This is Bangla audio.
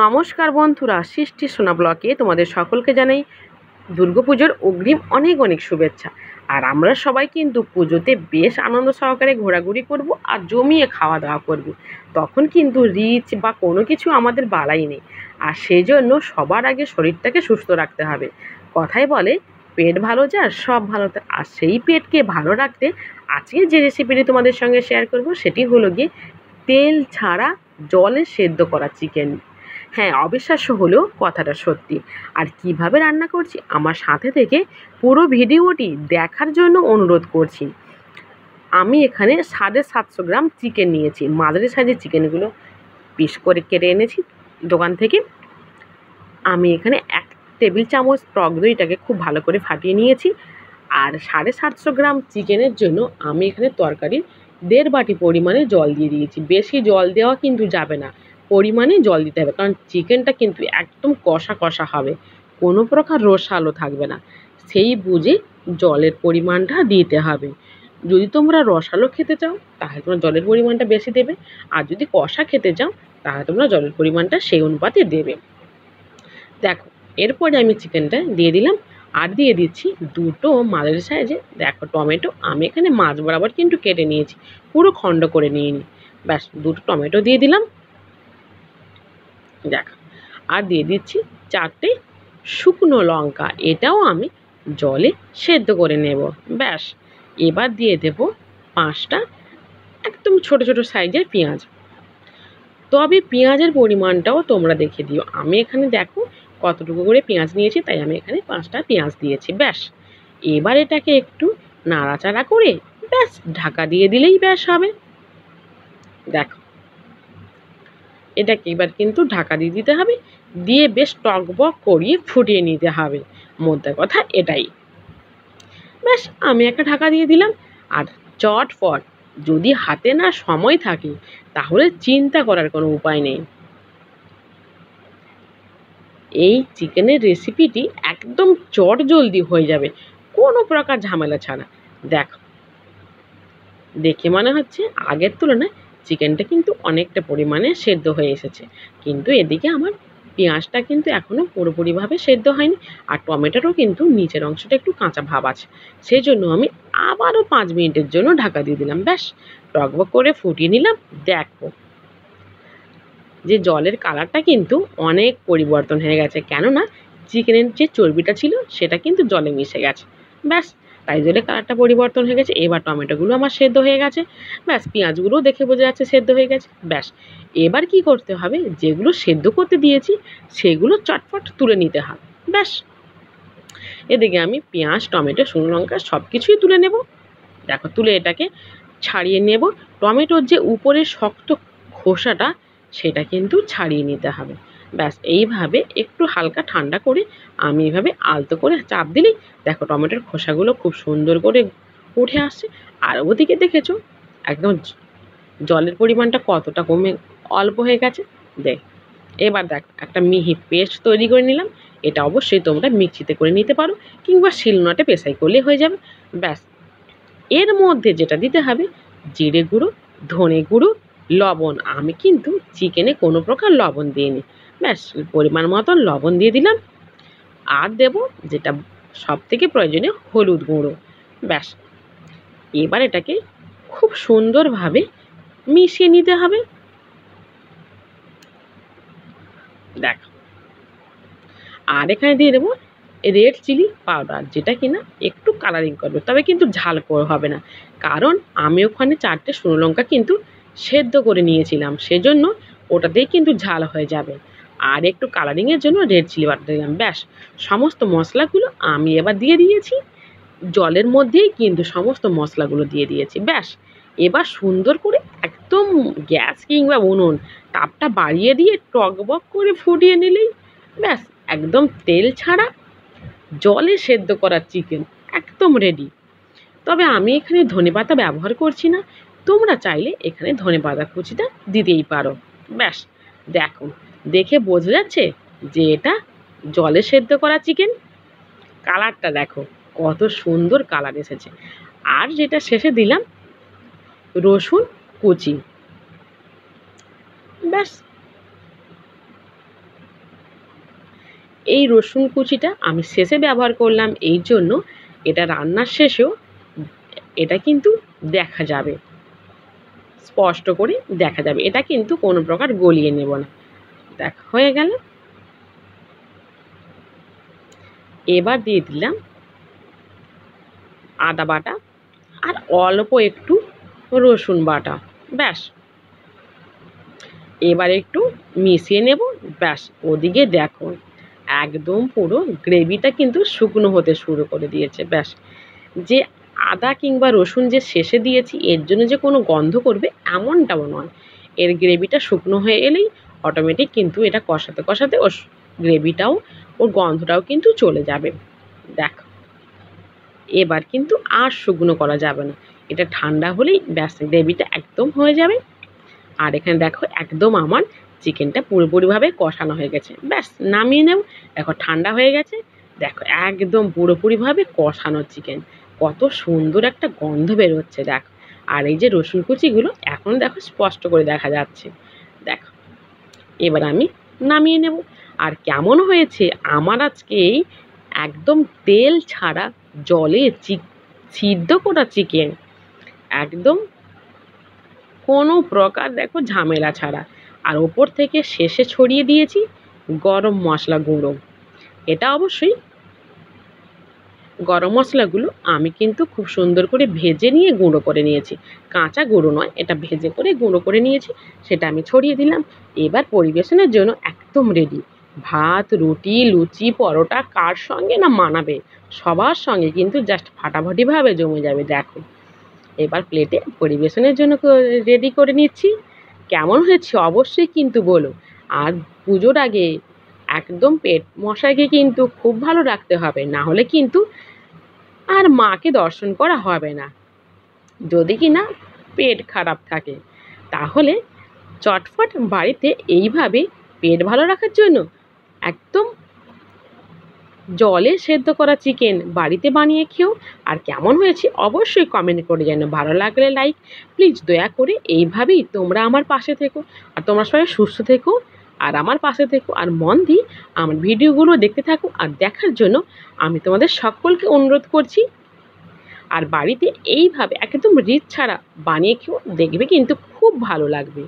নমস্কার বন্ধুরা, সৃষ্টি সোনা ব্লকে তোমাদের সকলকে জানাই দুর্গাপুজোর অগ্রিম অনেক অনেক শুভেচ্ছা। আর আমরা সবাই কিন্তু পুজোতে বেশ আনন্দ সহকারে ঘোরাঘুরি করব আর জমিয়ে খাওয়া দাওয়া করব। তখন কিন্তু রিচ বা কোনো কিছু আমাদের বালাই নেই। আর সেই জন্য সবার আগে শরীরটাকে সুস্থ রাখতে হবে। কথায় বলে পেট ভালো যার সব ভালো তার। আর সেই পেটকে ভালো রাখতে আজকে যে রেসিপিটি তোমাদের সঙ্গে শেয়ার করব সেটি হলো গিয়ে তেল ছাড়া জলে সেদ্ধ করা চিকেন। হ্যাঁ, অবিশ্বাস্য হলেও কথাটা সত্যি। আর কিভাবে রান্না করছি আমার সাথে থেকে পুরো ভিডিওটি দেখার জন্য অনুরোধ করছি। আমি এখানে 750 গ্রাম চিকেন নিয়েছি। মাঝারি সাইজের চিকেনগুলো পিস করে কেটে এনেছি দোকান থেকে। আমি এখানে 1 টেবিল চামচ টক দইটাকে খুব ভালো করে ফাটিয়ে নিয়েছি। আর 750 গ্রাম চিকেনের জন্য আমি এখানে তরকারির 1.5 বাটি পরিমাণে জল দিয়ে দিয়েছি। বেশি জল দেওয়া কিন্তু যাবে না, পরিমাণে জল দিতে হবে, কারণ চিকেনটা কিন্তু একদম কষা কষা হবে, কোনো প্রকার রসালো থাকবে না। সেই বুঝে জলের পরিমাণটা দিতে হবে। যদি তোমরা রসালো খেতে চাও তাহলে তোমরা জলের পরিমাণটা বেশি দেবে, আর যদি কষা খেতে চাও তাহলে তোমরা জলের পরিমাণটা সেই অনুপাতে দেবে। দেখো, এরপরে আমি চিকেনটা দিয়ে দিলাম আর দিয়ে দিচ্ছি 2টো মাঝারি সাইজে দেখো টমেটো। আমি এখানে মাছ বরাবর কিন্তু কেটে নিয়েছি, পুরো খণ্ড করে নিয়ে নিই। ব্যাস 2টো টমেটো দিয়ে দিলাম। দেখো, আর দিয়ে দিচ্ছি 4টে শুকনো লঙ্কা, এটাও আমি জলে সেদ্ধ করে নেব। ব্যাস, এবার দিয়ে দেব 5টা একদম ছোট ছোট সাইজের পেঁয়াজ। তবে পেঁয়াজের পরিমাণটাও তোমরা দেখে দিও। আমি এখানে দেখো কতটুকু করে পেঁয়াজ নিয়েছি, তাই আমি এখানে 5টা পেঁয়াজ দিয়েছি। ব্যাস, এবার এটাকে একটু নাড়াচাড়া করে ব্যাস ঢাকা দিয়ে দিলেই ব্যাস হবে। দেখো, এটাকে এবার কিন্তু ঢাকা দিয়ে দিতে হবে, দিয়ে বেশ টকবক করিয়ে ফুটিয়ে নিতে হবে। মোদ্দা কথা এটাই। ব্যাস, আমি একটা ঢাকা দিয়ে দিলাম। আর চটপট যদি হাতে না সময় থাকে তাহলে চিন্তা করার কোনো উপায় নেই। এই চিকেনের রেসিপিটি একদম চটজলদি হয়ে যাবে, কোনো প্রকার ঝামেলা ছাড়া। দেখো, দেখে মনে হচ্ছে আগের তুলনায় চিকেনটা কিন্তু অনেকটা পরিমাণে সেদ্ধ হয়ে এসেছে, কিন্তু এদিকে আমার পেঁয়াজটা কিন্তু এখনও পুরোপুরিভাবে সেদ্ধ হয়নি, আর টমেটোরও কিন্তু নিচের অংশটা একটু কাঁচা ভাব আছে। সেই জন্য আমি আবারও 5 মিনিটের জন্য ঢাকা দিয়ে দিলাম। ব্যাস, টকবক করে ফুটিয়ে নিলাম। দেখো যে জলের কালারটা কিন্তু অনেক পরিবর্তন হয়ে গেছে, কেননা চিকেনের যে চর্বিটা ছিল সেটা কিন্তু জলে মিশে গেছে। ব্যাস, তাই জলের কালারটা পরিবর্তন হয়ে গেছে। এবার টমেটোগুলো আমার সেদ্ধ হয়ে গেছে। ব্যাস, পেঁয়াজগুলোও দেখে বোঝা যাচ্ছে সেদ্ধ হয়ে গেছে। ব্যাস, এবার কি করতে হবে, যেগুলো সেদ্ধ করতে দিয়েছি সেগুলো চটপট তুলে নিতে হবে। ব্যাস, এদিকে আমি পেঁয়াজ, টমেটো, শুকনো লঙ্কা সব কিছুই তুলে নেব। দেখো, তুলে এটাকে ছাড়িয়ে নেব। টমেটোর যে উপরের শক্ত খোসাটা সেটা কিন্তু ছাড়িয়ে নিতে হবে। ব্যাস, এইভাবে একটু হালকা ঠান্ডা করে আমি এভাবে আলতো করে চাপ দিলেই দেখো টমেটোর খোসাগুলো খুব সুন্দর করে উঠে আসছে। আর ওদিকে দেখেছো একদম জলের পরিমাণটা কতটা কমে অল্প হয়ে গেছে। দেখ, এবার দেখ একটা মিহি পেস্ট তৈরি করে নিলাম। এটা অবশ্যই তোমরা মিক্সিতে করে নিতে পারো, কিংবা শিলনোড়াতে পেশাই করলেই হয়ে যাবে। ব্যাস, এর মধ্যে যেটা দিতে হবে জিরে গুঁড়ো, ধনে গুঁড়ো, লবণ। আমি কিন্তু চিকেনে কোনো প্রকার লবণ দিইনি। ব্যাস, পরিমাণ মতন লবণ দিয়ে দিলাম। আর দেব যেটা সব থেকে প্রয়োজনীয়, হলুদ গুঁড়ো। ব্যাস, এবার এটাকে খুব সুন্দরভাবে মিশিয়ে নিতে হবে। দেখ, আর এখানে দিয়ে দেবো রেড চিলি পাউডার, যেটা কিনা একটু কালারিং করবে, তবে কিন্তু ঝাল করে হবে না, কারণ আমি ওখানে 4টে শুকনো লঙ্কা কিন্তু সেদ্ধ করে নিয়েছিলাম, সেজন্য ওটাতেই কিন্তু ঝাল হয়ে যাবে। আর একটু কালারিংয়ের জন্য রেড চিলি পাউডার দিলাম। ব্যাস, সমস্ত মশলাগুলো আমি এবার দিয়ে দিয়েছি জলের মধ্যেই, কিন্তু সমস্ত মশলাগুলো দিয়ে দিয়েছি। ব্যাস, এবার সুন্দর করে একদম গ্যাস কিংবা উনুন তাপটা বাড়িয়ে দিয়ে টকবক করে ফুটিয়ে নিলেই ব্যাস একদম তেল ছাড়া জলে সেদ্ধ করা চিকেন একদম রেডি। তবে আমি এখানে ধনেপাতা ব্যবহার করছি না, তোমরা চাইলে এখানে ধনেপাতা কুচিটা দিতেই পারো। ব্যাস, দেখো, দেখে বোঝা যাচ্ছে যে এটা জলে সেদ্ধ করা চিকেন। কালারটা দেখো কত সুন্দর কালার এসেছে। আর যেটা শেষে দিলাম রসুন কুচি। ব্যাস, এই রসুন কুচিটা আমি শেষে ব্যবহার করলাম এই জন্য এটা রান্নার শেষেও এটা কিন্তু দেখা যাবে, স্পষ্ট করে দেখা যাবে। এটা কিন্তু কোনো প্রকার গলিয়ে নেব না। দেখ হয়ে গেল। এবার দিয়ে দিলাম আদা বাটা আর অল্প একটু রসুন বাটা, ব্যাস। এবার একটু মিশিয়ে নেব, ব্যাস। ওদিকে দেখো একদম পুরো গ্রেভিটা কিন্তু শুকনো হতে শুরু করে দিয়েছে, ব্যাস। যে আদা কিংবা রসুন যে শেষে দিয়েছি এর জন্য যে কোনো গন্ধ করবে এমনটাও নয়। এর গ্রেভিটা শুকনো হয়ে এলেই অটোমেটিক কিন্তু এটা কষাতে কষাতে ওর গ্রেভিটাও ওর গন্ধটাও কিন্তু চলে যাবে। দেখ এবার কিন্তু আর শুকনো করা যাবে না, এটা ঠান্ডা হলেই ব্যাস গ্রেভিটা একদম হয়ে যাবে। আর এখানে দেখো একদম আমার চিকেনটা পুরোপুরিভাবে কষানো হয়ে গেছে, ব্যাস নামিয়ে নেব। দেখো ঠান্ডা হয়ে গেছে, দেখো একদম পুরোপুরিভাবে কষানো চিকেন, কত সুন্দর একটা গন্ধ বেরোচ্ছে দেখো। আর এই যে রসুন কুচিগুলো এখন দেখো স্পষ্ট করে দেখা যাচ্ছে, দেখো। এবার আমি নামিয়ে নেব। আর কেমন হয়েছে আমার আজকে এই একদম তেল ছাড়া জলে সিদ্ধ করা চিকেন, একদম কোনো প্রকার দেখো ঝামেলা ছাড়া। আর ওপর থেকে শেষে ছড়িয়ে দিয়েছি গরম মশলা গুঁড়ো। এটা অবশ্যই গরম মশলাগুলো আমি কিন্তু খুব সুন্দর করে ভেজে নিয়ে গুঁড়ো করে নিয়েছি, কাঁচা গুঁড়ো নয়, এটা ভেজে করে গুঁড়ো করে নিয়েছি, সেটা আমি ছড়িয়ে দিলাম। এবার পরিবেশনের জন্য একদম রেডি। ভাত, রুটি, লুচি, পরোটা কার সঙ্গে না মানাবে, সবার সঙ্গে কিন্তু জাস্ট ফাটাফাটিভাবে জমে যাবে। দেখো এবার প্লেটে পরিবেশনের জন্য রেডি করে নিচ্ছি। কেমন হয়েছে অবশ্যই কিন্তু বলো। আর পুজোর আগে একদম পেট মশাইকে কিন্তু খুব ভালো রাখতে হবে, না হলে কিন্তু আর মাকে দর্শন করা হবে না। যদি কি না পেট খারাপ থাকে, তাহলে চটফট বাড়িতে এইভাবে পেট ভালো রাখার জন্য একদম জলে সেদ্ধ করা চিকেন বাড়িতে বানিয়ে খেও। আর কেমন হয়েছে অবশ্যই কমেন্ট করে জানো। ভালো লাগলে লাইক, প্লিজ দয়া করে এইভাবেই তোমরা আমার পাশে থেকো। আর তোমরা সবাই সুস্থ থেকো আর আমার পাশে থেকো, আর মন দিয়ে আমার ভিডিওগুলো দেখতে থাকো। আর দেখার জন্য আমি তোমাদের সকলকে অনুরোধ করছি। আর বাড়িতে এইভাবে একদম রিচ ছাড়া বানিয়ে খেও, দেখবে কিন্তু খুব ভালো লাগবে।